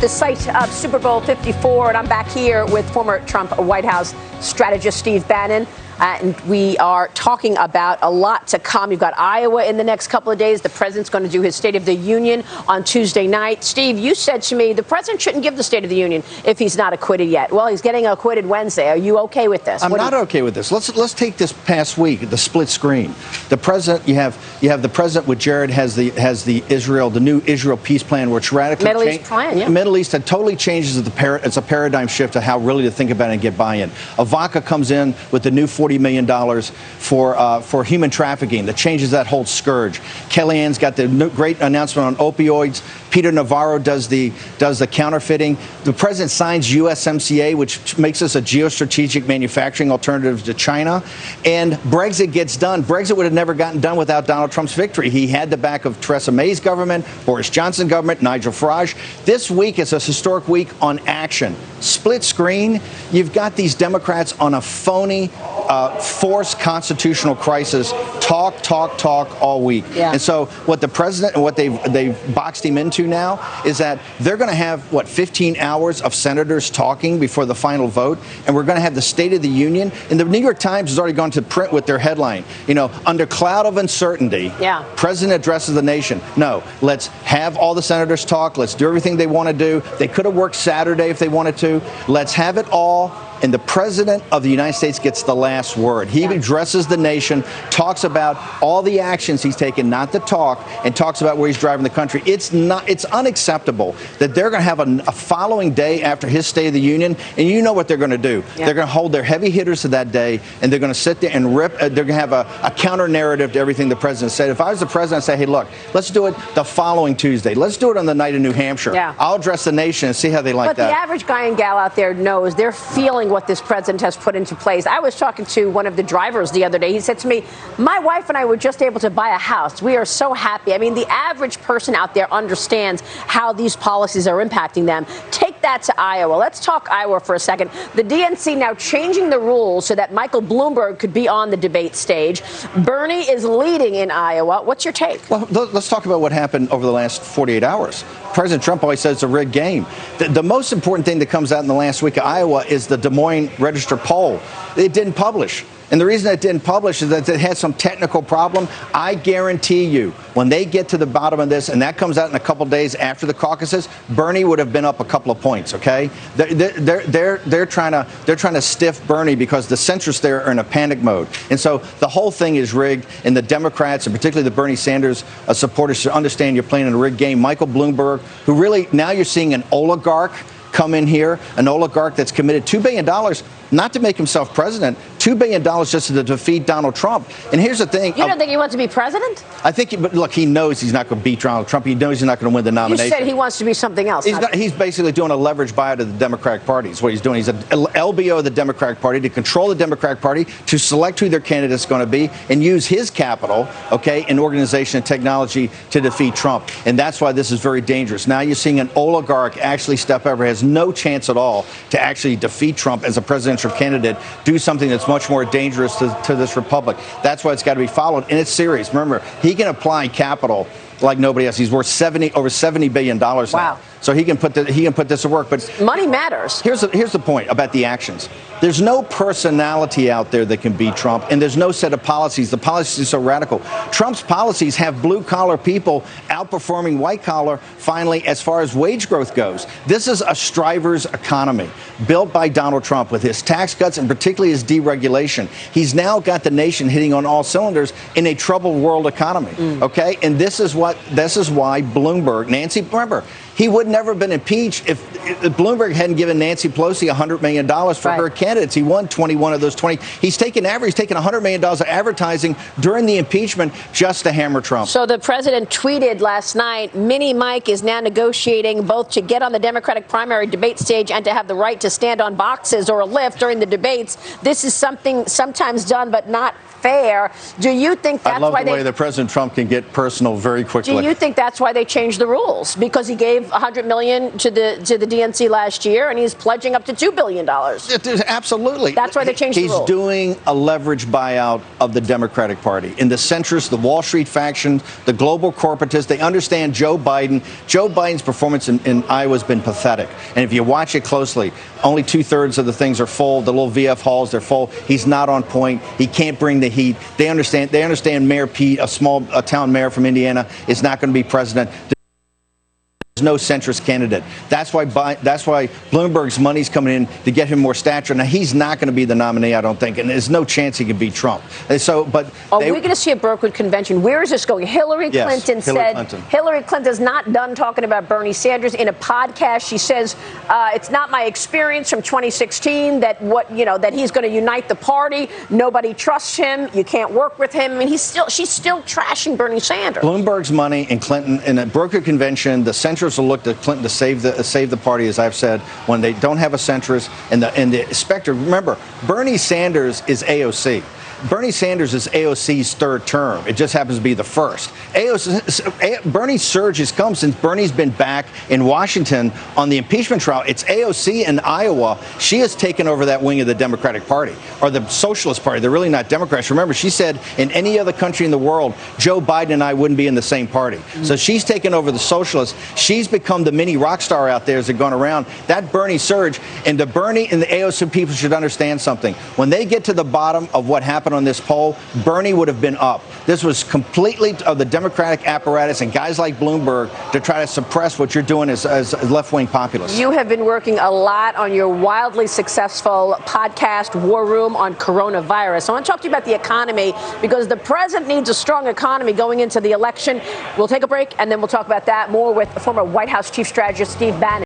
the site of Super Bowl 54, and I'm back here with former Trump White House strategist Steve Bannon. And we are talking about a lot to come. You've got Iowa in the next couple of days. The president's going to do his State of the Union on Tuesday night. Steve, you said to me the president shouldn't give the State of the Union if he's not acquitted yet. Well, he's getting acquitted Wednesday. Are you okay with this? I'm not okay with this. Let's take this past week, the split screen. The president, you have the president with Jared has the new Israel peace plan, which radically Middle East plan, yeah. Middle East that totally changes it's a paradigm shift to how really to think about it and get buy-in. Ivanka comes in with the new $40 million for human trafficking that changes that whole scourge. Kellyanne's got the great announcement on opioids. Peter Navarro does the counterfeiting. The president signs USMCA, which makes us a geostrategic manufacturing alternative to China. And Brexit gets done. Brexit would have never gotten done without Donald Trump's victory. He had the back of Theresa May's government, Boris Johnson's government, Nigel Farage. This week is a historic week on action. Split screen. You've got these Democrats on a phony, forced constitutional crisis. Talk all week. Yeah. And so what the president and what they've boxed him into now is that they're going to have 15 hours of senators talking before the final vote, and we're going to have the State of the Union. And the New York Times has already gone to print with their headline, under cloud of uncertainty, president addresses the nation. No, let's have all the senators talk. Let's do everything they want to do. They could have worked Saturday if they wanted to. Let's have it all. And the president of the United States gets the last word. He addresses the nation, talks about all the actions he's taken, not the talk, and talks about where he's driving the country. It's unacceptable that they're going to have a following day after his State of the Union, and you know what they're going to do. Yeah. They're going to hold their heavy hitters to that day, and they're going to sit there and rip. They're going to have a counter narrative to everything the president said. If I was the president, I'd say, hey, look, let's do it the following Tuesday. Let's do it on the night of New Hampshire. Yeah. I'll address the nation and see how they like that. But the average guy and gal out there knows they're feeling what this president has put into place. I was talking to one of the drivers the other day. He said to me, my wife and I were just able to buy a house. We are so happy. I mean, the average person out there understands how these policies are impacting them. Take that to Iowa. Let's talk Iowa for a second. The DNC now changing the rules so that Michael Bloomberg could be on the debate stage. Bernie is leading in Iowa. What's your take? Well, let's talk about what happened over the last 48 hours. President Trump always says it's a rigged game. The most important thing that comes out in the last week of Iowa is the Des Moines Register poll. It didn't publish. And the reason it didn't publish is that it had some technical problem. I guarantee you, when they get to the bottom of this, and that comes out in a couple days after the caucuses, Bernie would have been up a couple of points. Okay, they're trying to stiff Bernie because the centrists there are in a panic mode, and so the whole thing is rigged. And the Democrats, and particularly the Bernie Sanders supporters, should understand you're playing in a rigged game. Michael Bloomberg, who really now you're seeing an oligarch come in here, an oligarch that's committed $2 billion. Not to make himself president, $2 billion just to defeat Donald Trump. And here's the thing. You don't think he wants to be president? I think, but look, he knows he's not going to beat Donald Trump. He knows he's not going to win the nomination. You said he wants to be something else. He's basically doing a leverage buyout of the Democratic Party is what he's doing. He's an LBO of the Democratic Party to control the Democratic Party, to select who their candidate's going to be, and use his capital, and organization and technology to defeat Trump. And that's why this is very dangerous. Now you're seeing an oligarch actually step up, has no chance at all to actually defeat Trump as a presidential candidate, do something that's much more dangerous to this republic. That's why it's got to be followed, and it's serious. Remember, he can apply capital like nobody else. He's worth over $70 billion now. Wow. So he can put this to work. But money matters. Here's the point about the actions. There's no personality out there that can beat Trump, and there's no set of policies. The policies are so radical. Trump's policies have blue-collar people outperforming white-collar, finally, as far as wage growth goes. This is a striver's economy built by Donald Trump with his tax cuts and particularly his deregulation. He's now got the nation hitting on all cylinders in a troubled world economy, okay? And this is why Bloomberg, Nancy, remember, he would never have been impeached if Bloomberg hadn't given Nancy Pelosi $100 million for her candidates. He won 21 of those 20. He's taken $100 million of advertising during the impeachment just to hammer Trump. So the president tweeted last night, Mini Mike is now negotiating both to get on the Democratic primary debate stage and to have the right to stand on boxes or a lift during the debates. This is something sometimes done, but not fair. Do you think that's I love why the way that President Trump can get personal very quickly. Do you think that's why they changed the rules? Because he gave $100 million to the DNC last year, and he's pledging up to $2 billion. Absolutely. That's why they changed the rules. He's doing a leverage buyout of the Democratic Party. And the centrists, the Wall Street faction, the global corporatists, they understand Joe Biden. Joe Biden's performance in Iowa has been pathetic. And if you watch it closely, only 2/3 of the things are full. The little VF halls, they're full. He's not on point. He can't bring the heat. They understand Mayor Pete, a town mayor from Indiana, is not going to be president. There's no centrist candidate. That's why Bloomberg's money's coming in to get him more stature. Now, he's not going to be the nominee, I don't think, and there's no chance he could beat Trump. And so, but are we going to see a Brookwood convention? Where is this going? Hillary Clinton said Hillary Clinton's not done talking about Bernie Sanders. In a podcast, she says it's not my experience from 2016 that he's going to unite the party. Nobody trusts him. You can't work with him. I mean, she's still trashing Bernie Sanders. Bloomberg's money and Clinton in a Brookwood convention, the centrists will look to Clinton to save the party, as I've said, when they don't have a centrist and the specter. Remember, Bernie Sanders is AOC. Bernie Sanders is AOC's third term. It just happens to be the first. Bernie's surge has come since Bernie's been back in Washington on the impeachment trial. It's AOC in Iowa. She has taken over that wing of the Democratic Party, or the Socialist Party. They're really not Democrats. Remember, she said in any other country in the world, Joe Biden and I wouldn't be in the same party. So she's taken over the Socialists. She's become the mini rock star out there as they're going around. That Bernie surge, and the Bernie and the AOC people should understand something. When they get to the bottom of what happened on this poll, Bernie would have been up. This was completely of the Democratic apparatus and guys like Bloomberg to try to suppress what you're doing as left-wing populists. You have been working a lot on your wildly successful podcast, War Room, on coronavirus. I want to talk to you about the economy because the president needs a strong economy going into the election. We'll take a break and then we'll talk about that more with former White House Chief Strategist Steve Bannon.